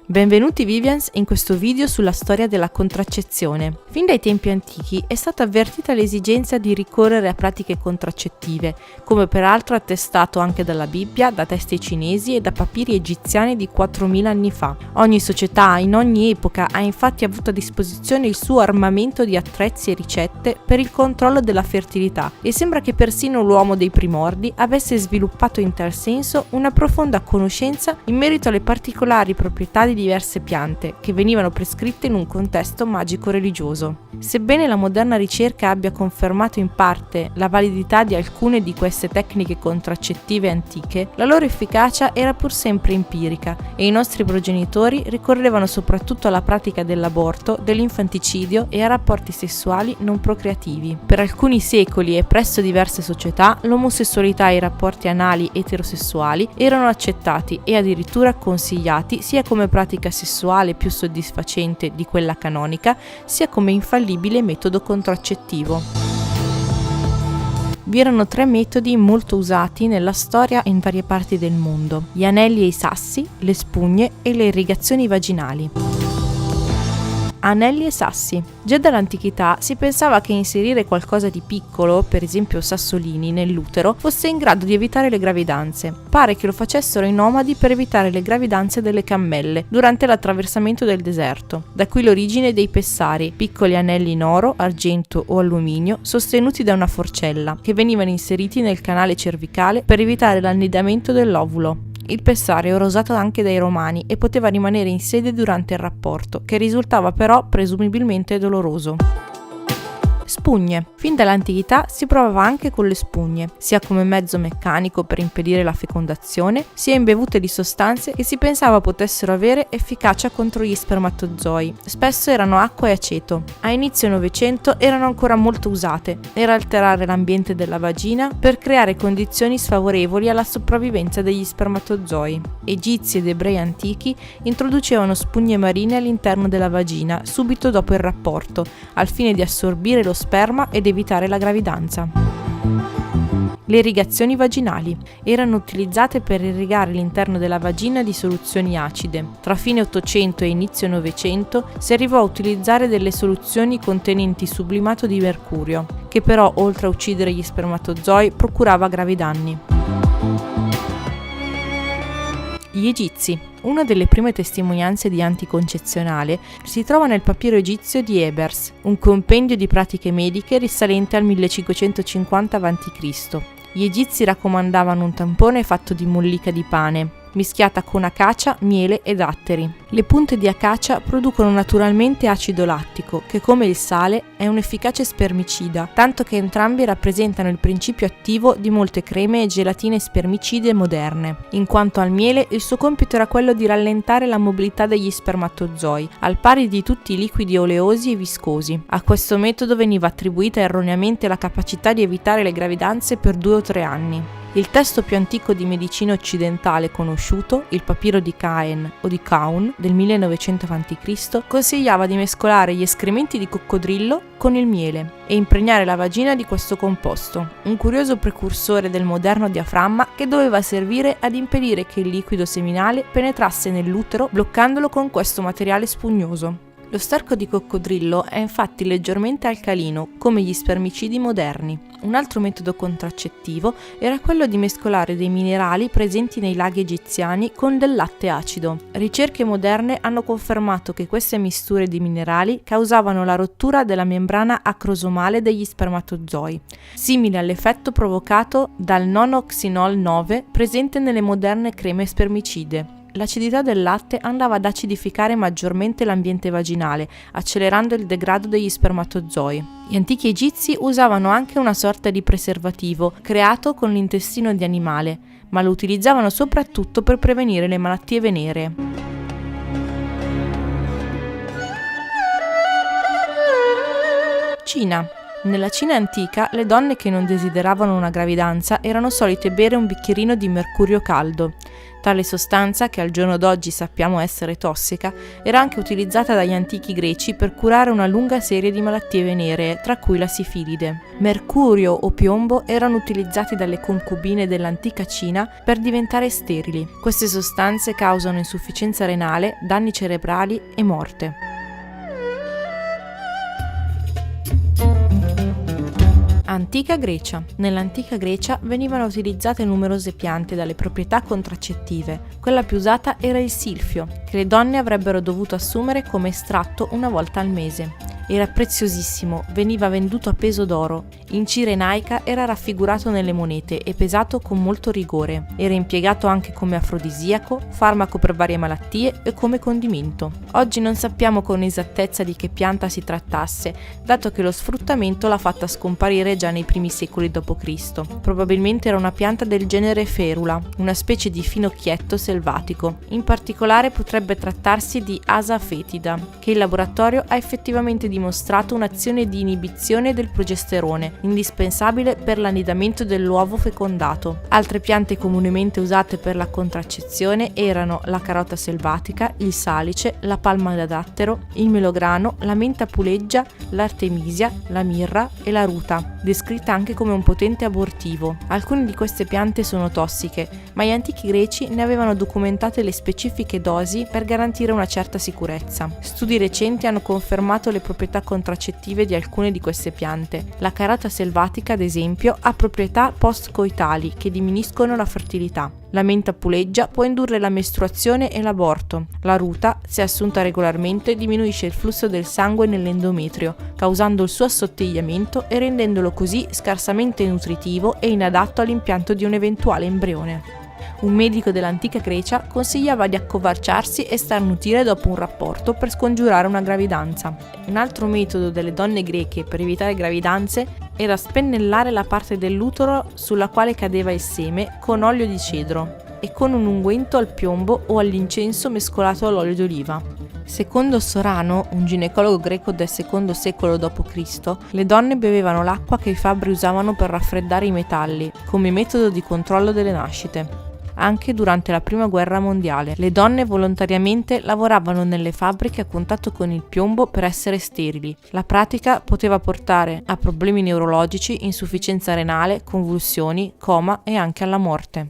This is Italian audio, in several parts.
Benvenuti Vivians in questo video sulla storia della contraccezione. Fin dai tempi antichi è stata avvertita l'esigenza di ricorrere a pratiche contraccettive, come peraltro attestato anche dalla Bibbia, da testi cinesi e da papiri egiziani di 4000 anni fa. Ogni società, in ogni epoca, ha infatti avuto a disposizione il suo armamento di attrezzi e ricette per il controllo della fertilità e sembra che persino l'uomo dei primordi avesse sviluppato in tal senso una profonda conoscenza in merito alle particolari proprietà di diverse piante che venivano prescritte in un contesto magico-religioso. Sebbene la moderna ricerca abbia confermato in parte la validità di alcune di queste tecniche contraccettive antiche, la loro efficacia era pur sempre empirica e i nostri progenitori ricorrevano soprattutto alla pratica dell'aborto, dell'infanticidio e a rapporti sessuali non procreativi. Per alcuni secoli e presso diverse società, l'omosessualità e i rapporti anali eterosessuali erano accettati e addirittura consigliati sia come pratica sessuale più soddisfacente di quella canonica, sia come infallibile metodo contraccettivo. Vi erano 3 metodi molto usati nella storia in varie parti del mondo: gli anelli e i sassi, le spugne e le irrigazioni vaginali. Anelli e sassi. Già dall'antichità si pensava che inserire qualcosa di piccolo, per esempio sassolini, nell'utero fosse in grado di evitare le gravidanze. Pare che lo facessero i nomadi per evitare le gravidanze delle cammelle durante l'attraversamento del deserto. Da qui l'origine dei pessari, piccoli anelli in oro, argento o alluminio sostenuti da una forcella, che venivano inseriti nel canale cervicale per evitare l'annidamento dell'ovulo. Il pessario era usato anche dai romani e poteva rimanere in sede durante il rapporto, che risultava però presumibilmente doloroso. Spugne. Fin dall'antichità si provava anche con le spugne, sia come mezzo meccanico per impedire la fecondazione, sia in bevute di sostanze che si pensava potessero avere efficacia contro gli spermatozoi. Spesso erano acqua e aceto. A inizio Novecento erano ancora molto usate, era alterare l'ambiente della vagina per creare condizioni sfavorevoli alla sopravvivenza degli spermatozoi. Egizi ed ebrei antichi introducevano spugne marine all'interno della vagina subito dopo il rapporto, al fine di assorbire lo sperma ed evitare la gravidanza. Le irrigazioni vaginali erano utilizzate per irrigare l'interno della vagina di soluzioni acide. Tra fine 800 e inizio 900 si arrivò a utilizzare delle soluzioni contenenti sublimato di mercurio, che però oltre a uccidere gli spermatozoi procurava gravi danni. Gli egizi. Una delle prime testimonianze di anticoncezionale si trova nel papiro egizio di Ebers, un compendio di pratiche mediche risalente al 1550 a.C. Gli egizi raccomandavano un tampone fatto di mollica di pane, mischiata con acacia, miele e datteri. Le punte di acacia producono naturalmente acido lattico, che come il sale è un efficace spermicida, tanto che entrambi rappresentano il principio attivo di molte creme e gelatine spermicide moderne. In quanto al miele, il suo compito era quello di rallentare la mobilità degli spermatozoi, al pari di tutti i liquidi oleosi e viscosi. A questo metodo veniva attribuita erroneamente la capacità di evitare le gravidanze per 2 o 3 anni. Il testo più antico di medicina occidentale conosciuto, il papiro di Caen o di Caun del 1900 a.C., consigliava di mescolare gli escrementi di coccodrillo con il miele e impregnare la vagina di questo composto, un curioso precursore del moderno diaframma che doveva servire ad impedire che il liquido seminale penetrasse nell'utero bloccandolo con questo materiale spugnoso. Lo sterco di coccodrillo è infatti leggermente alcalino, come gli spermicidi moderni. Un altro metodo contraccettivo era quello di mescolare dei minerali presenti nei laghi egiziani con del latte acido. Ricerche moderne hanno confermato che queste misture di minerali causavano la rottura della membrana acrosomale degli spermatozoi, simile all'effetto provocato dal nonoxinol 9 presente nelle moderne creme spermicide. L'acidità del latte andava ad acidificare maggiormente l'ambiente vaginale, accelerando il degrado degli spermatozoi. Gli antichi egizi usavano anche una sorta di preservativo creato con l'intestino di animale, ma lo utilizzavano soprattutto per prevenire le malattie veneree. Cina. Nella Cina antica, le donne che non desideravano una gravidanza erano solite bere un bicchierino di mercurio caldo. Tale sostanza, che al giorno d'oggi sappiamo essere tossica, era anche utilizzata dagli antichi greci per curare una lunga serie di malattie veneree, tra cui la sifilide. Mercurio o piombo erano utilizzati dalle concubine dell'antica Cina per diventare sterili. Queste sostanze causano insufficienza renale, danni cerebrali e morte. Antica Grecia. Nell'antica Grecia venivano utilizzate numerose piante dalle proprietà contraccettive. Quella più usata era il silfio, che le donne avrebbero dovuto assumere come estratto una volta al mese. Era preziosissimo, veniva venduto a peso d'oro. In Cirenaica era raffigurato nelle monete e pesato con molto rigore. Era impiegato anche come afrodisiaco, farmaco per varie malattie e come condimento. Oggi non sappiamo con esattezza di che pianta si trattasse, dato che lo sfruttamento l'ha fatta scomparire già nei primi secoli d.C. Probabilmente era una pianta del genere Ferula, una specie di finocchietto selvatico. In particolare potrebbe trattarsi di Asa fetida, che il laboratorio ha effettivamente dimostrato un'azione di inibizione del progesterone, indispensabile per l'annidamento dell'uovo fecondato. Altre piante comunemente usate per la contraccezione erano la carota selvatica, il salice, la palma da dattero, il melograno, la menta puleggia, l'artemisia, la mirra e la ruta, descritta anche come un potente abortivo. Alcune di queste piante sono tossiche, ma gli antichi greci ne avevano documentate le specifiche dosi per garantire una certa sicurezza. Studi recenti hanno confermato le proprietà contraccettive di alcune di queste piante. La carota selvatica, ad esempio, ha proprietà post-coitali che diminuiscono la fertilità. La menta puleggia può indurre la mestruazione e l'aborto. La ruta, se assunta regolarmente, diminuisce il flusso del sangue nell'endometrio, causando il suo assottigliamento e rendendolo così scarsamente nutritivo e inadatto all'impianto di un eventuale embrione. Un medico dell'antica Grecia consigliava di accovacciarsi e starnutire dopo un rapporto per scongiurare una gravidanza. Un altro metodo delle donne greche per evitare gravidanze era spennellare la parte dell'utero sulla quale cadeva il seme con olio di cedro e con un unguento al piombo o all'incenso mescolato all'olio d'oliva. Secondo Sorano, un ginecologo greco del II secolo d.C., le donne bevevano l'acqua che i fabbri usavano per raffreddare i metalli, come metodo di controllo delle nascite. Anche durante la Prima Guerra Mondiale, le donne volontariamente lavoravano nelle fabbriche a contatto con il piombo per essere sterili. La pratica poteva portare a problemi neurologici, insufficienza renale, convulsioni, coma e anche alla morte.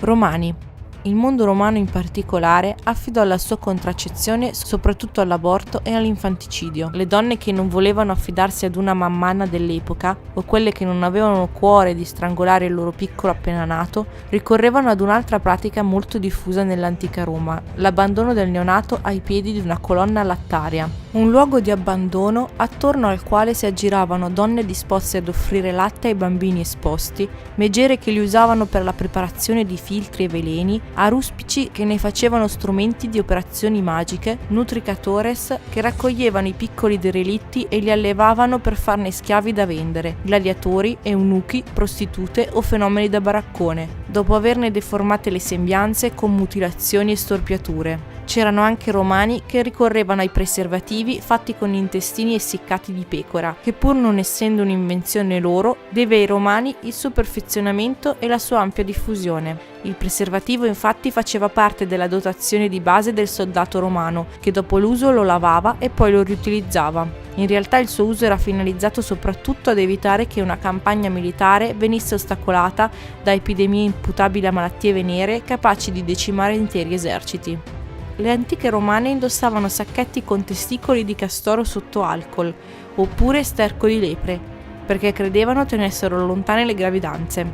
Romani. Il mondo romano in particolare affidò la sua contraccezione soprattutto all'aborto e all'infanticidio. Le donne che non volevano affidarsi ad una mammana dell'epoca o quelle che non avevano cuore di strangolare il loro piccolo appena nato ricorrevano ad un'altra pratica molto diffusa nell'antica Roma, l'abbandono del neonato ai piedi di una colonna lattaria. Un luogo di abbandono attorno al quale si aggiravano donne disposte ad offrire latte ai bambini esposti, megere che li usavano per la preparazione di filtri e veleni, aruspici che ne facevano strumenti di operazioni magiche, nutricatores che raccoglievano i piccoli derelitti e li allevavano per farne schiavi da vendere, gladiatori, eunuchi, prostitute o fenomeni da baraccone, dopo averne deformate le sembianze con mutilazioni e storpiature. C'erano anche romani che ricorrevano ai preservativi fatti con intestini essiccati di pecora, che pur non essendo un'invenzione loro, deve ai romani il suo perfezionamento e la sua ampia diffusione. Il preservativo infatti faceva parte della dotazione di base del soldato romano, che dopo l'uso lo lavava e poi lo riutilizzava. In realtà il suo uso era finalizzato soprattutto ad evitare che una campagna militare venisse ostacolata da epidemie imputabili a malattie veneree capaci di decimare interi eserciti. Le antiche romane indossavano sacchetti con testicoli di castoro sotto alcol, oppure sterco di lepre, perché credevano tenessero lontane le gravidanze.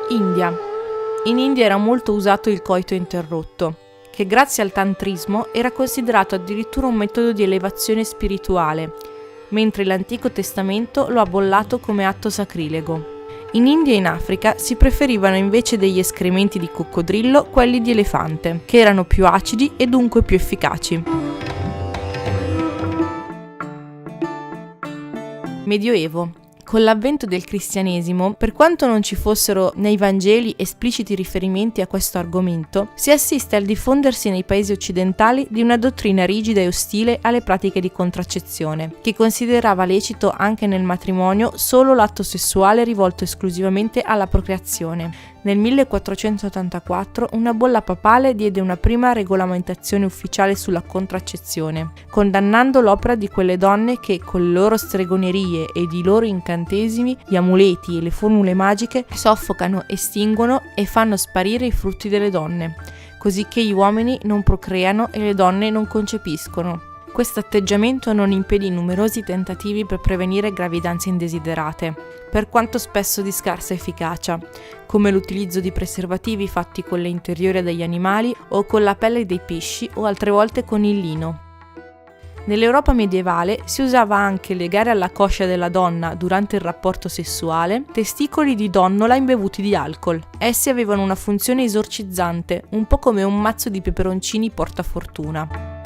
India. In India era molto usato il coito interrotto, che grazie al tantrismo era considerato addirittura un metodo di elevazione spirituale, mentre l'Antico Testamento lo ha bollato come atto sacrilego. In India e in Africa si preferivano invece degli escrementi di coccodrillo quelli di elefante, che erano più acidi e dunque più efficaci. Medioevo. Con l'avvento del cristianesimo, per quanto non ci fossero nei Vangeli espliciti riferimenti a questo argomento, si assiste al diffondersi nei paesi occidentali di una dottrina rigida e ostile alle pratiche di contraccezione, che considerava lecito anche nel matrimonio solo l'atto sessuale rivolto esclusivamente alla procreazione. Nel 1484 una bolla papale diede una prima regolamentazione ufficiale sulla contraccezione, condannando l'opera di quelle donne che, con le loro stregonerie ed i loro incantesimi, gli amuleti e le formule magiche, soffocano, estinguono e fanno sparire i frutti delle donne, così che gli uomini non procreano e le donne non concepiscono. Questo atteggiamento non impedì numerosi tentativi per prevenire gravidanze indesiderate, per quanto spesso di scarsa efficacia, come l'utilizzo di preservativi fatti con le interiori degli animali o con la pelle dei pesci o altre volte con il lino. Nell'Europa medievale si usava anche legare alla coscia della donna durante il rapporto sessuale testicoli di donnola imbevuti di alcol. Essi avevano una funzione esorcizzante, un po' come un mazzo di peperoncini portafortuna.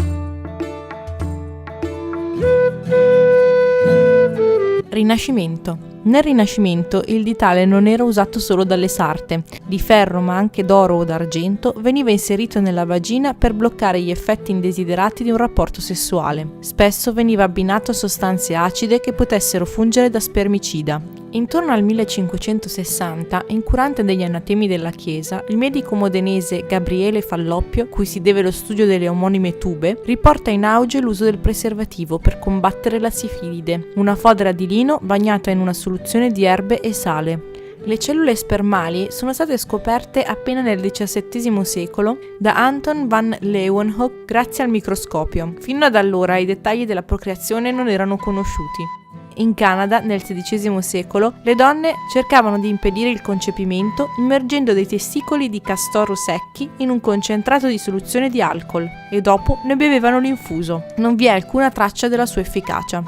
Rinascimento. Nel Rinascimento il ditale non era usato solo dalle sarte, di ferro ma anche d'oro o d'argento veniva inserito nella vagina per bloccare gli effetti indesiderati di un rapporto sessuale. Spesso veniva abbinato a sostanze acide che potessero fungere da spermicida. Intorno al 1560, incurante degli anatemi della Chiesa, il medico modenese Gabriele Falloppio, cui si deve lo studio delle omonime tube, riporta in auge l'uso del preservativo per combattere la sifilide, una fodera di lino bagnata in una soluzione di erbe e sale. Le cellule spermali sono state scoperte appena nel XVII secolo da Anton van Leeuwenhoek grazie al microscopio. Fino ad allora i dettagli della procreazione non erano conosciuti. In Canada, nel XVI secolo, le donne cercavano di impedire il concepimento immergendo dei testicoli di castoro secchi in un concentrato di soluzione di alcol e dopo ne bevevano l'infuso. Non vi è alcuna traccia della sua efficacia.